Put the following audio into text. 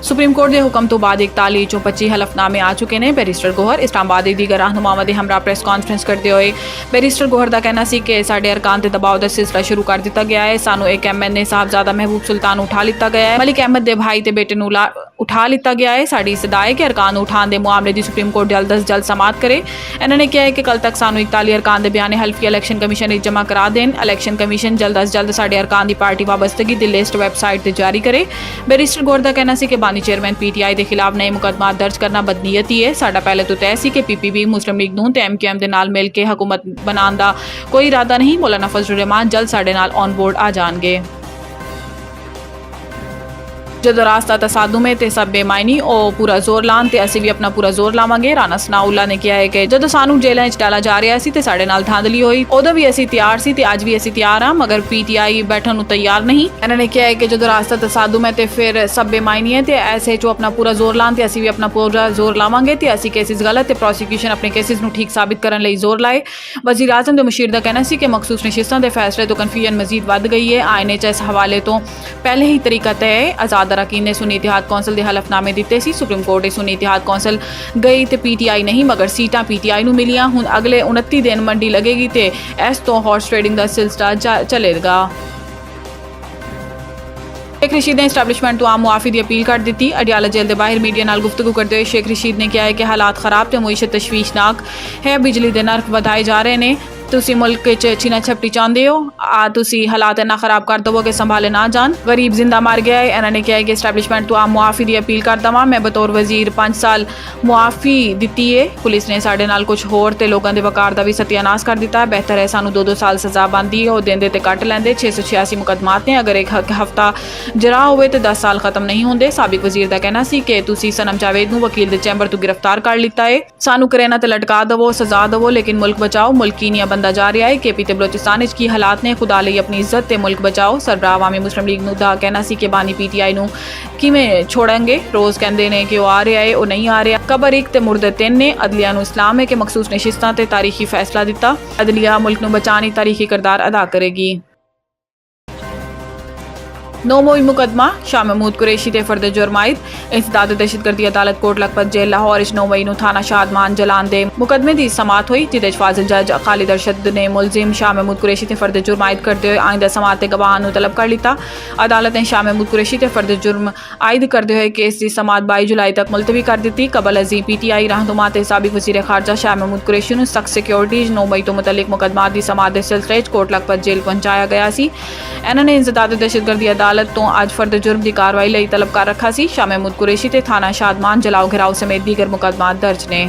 Supreme court के हुक्म तो बाद 41 चों 25 हलफनामे आ चुके हैं। बैरिस्टर गोहर इस्लामाबाद की दीगर रहनुमावां दे हमरा प्रेस कॉन्फ्रेंस करते हुए बैरिस्टर गोहर का कहना सी कि साडे अरकान ते दबाव का सिलसिला शुरू कर दिता गया है। सानू एक MNA साहबजादा महबूब सुल्तान उठा लिता गया है। मलिक अहमद के भाई ते बेटे नू उठा लिता गया है। साडी सदा है कि अरकान उठाने के मामले की सुप्रीम कोर्ट जल्द अज जल्द समात करे। इन्होंने कहा है कि कल तक सानू 41 अरकान के बयाने हल्फिया इलैक्शन कमीशन जमा करा देन। इलैक्शन कमीशन जल्द अज जल्द साडे अरकान की पार्टी वाबस्तगी की लिस्ट वैबसाइट पर जारी करे। बैरिस्टर गोहर का कहना सी कि बानी चेयरमैन PTI के खिलाफ नए मुकदमा दर्ज करना बदनीयती है। साडा पहले तो तय सी कि PPP मुस्लिम लीग नूं ते MQM दे नाल मिल के हुकूमत बनाने का कोई इरादा नहीं। मौलाना फजलुर रहमान जल्द साडे नाल ऑन बोर्ड आ जाएंगे। जदों रास्ता तसादुम है तो सब बेमायनी और पूरा जोर लान तो असीं भी अपना पूरा जोर लावांगे। राणा सनाउल्ला ने कहा है कि जदों सानू जेलों च डाला जा रहा सी तो साडे नाल धांधली हुई, उदों भी असीं तैयार सी ते अज भी असीं तैयार हाँ, मगर PTI बैठण नूं तैयार नहीं। इन्होंने कहा है कि जदों रास्ता तसादुम है तो फिर सब बेमायनी है तो ऐसे चो अपना पूरा जोर लान तो असीं भी अपना पूरा जोर लावांगे तो असीं केसिस गलत तो प्रोसिक्यूशन अपने केसिस नूं ठीक साबित करने लई जोर लाए। वज़ीर आज़म दे मुशीर का कहना सी कि मखसूस नशिस्तां दे फैसले तो कन्फ्यूजन मजीद वध गई है। आईने च इस हवाले तो पहले ही तरीका तय है। आज़ाद अरकान ने सुन्नी इतिहाद कौंसल के हलफनामे दिते सी। सुप्रीम कोर्ट ने सुन्नी इतिहाद कौंसल गई तो PTI नहीं मगर सीटां PTI नूं मिलियां। हुण अगले 29 दिन मंडी लगेगी तो इस तो हॉर्स ट्रेडिंग का सिलसिला चलेगा। शेख रशीद ने इस्टैबलिशमेंट तो आम मुआफी की अपील कर दी। अडियाला जेल के बाहर मीडिया नाल गुफ्तगू करते हुए शेख रशीद ने कहा है कि हालात खराब तो मुईशत तशवीशनाक है। बिजली के नर्ख वधाए जा रहे हैं। तुसी मुल्क छीना छपटी चाहते हो तुसी हालात इन्ना खराब कर दवो कि संभाले ना जान। गरीब जिंदा मर गया है। इन्होंने कहा है कि इस्टैबलिशमेंट तो आम मुआफी की अपील करता वां। मैं बतौर वजीर 5 साल मुआफी दी है। पुलिस ने साडे नाल कुछ होर ते लोगों के वकार का भी सत्यानाश कर दिता है। बेहतर है सानू 2-2 साल सजा बनती है और देंदे ते कट लेंदे। 686 मुकदमात ने अगर एक हफ्ता जरा होवे तो 10 साल खत्म नहीं होंदे। साबिक वजीर का कहना सी कि तुसी सनम जावेद नूं वकील दे चैंबर तो गिरफ्तार कर लिता है। सानू करेना ते लटका दवो सजा दवो लेकिन मुल्क बचाओ। मुल्क की नहीं बनता जा रहा है। KP ते बलोचिस्तान की हालात ने खुदा लई अपनी इज्जत ते मुल्क बचाओ। सरबराह अवामी मुस्लिम लीग नूं दा कहना सी कि बानी PTI नूं किवें छोड़ेंगे। रोज़ कहंदे ने कि वो आ रहा है वो नहीं आ रहा। कबर 1 ते मुर्दे 3 ने अदलिया नूं इस्लाम है कि मखसूस नशिस्तां ते तारीखी फैसला दिता। अदलिया मुल्क नूं बचाने तारीखी किरदार अदा करेगी। 9 मई मुकदमा शाह महमूद कुरैशी ते फर्द जुर्म आयद। इंसदाद दहशतगर्दी अदालत कोट लखपत जेल लाहौर 9 मई नूं थाना शादमान जलान दे मुकदमे की समात हुई जिदे फाजिल जज खालिद अरशद ने मुलजिम शाह महमूद कुरैशी ते फर्द जुर्म आयद करते हुए आइंदा समात ते गवाहां नूं तलब कर लिता। अदालत ने शाह महमूद कुरैशी ते फर्द जुर्म आयद करते हुए केस की समात 22 जुलाई तक मुलतवी कर दी। कबल अजी PTI रहनुमा ते साबिक वज़ीर खारजा शाह महमूद कुरैशी नूं सख्त सिक्योरिटी 9 मई तो मुतल्लिक मुकदमात की समात के सिलसिले कोट लखपत जेल पहुंचाया गया सी। इन्होंने इंसदाद दहशतगर्दी अदालत तो अज फर्द जुर्म की कार्रवाई लई तलब कर रखा सी। शाह महमूद कुरैशी ते थाना शादमान जलाओ घिराओ समेत दीगर मुकदमात दर्ज ने।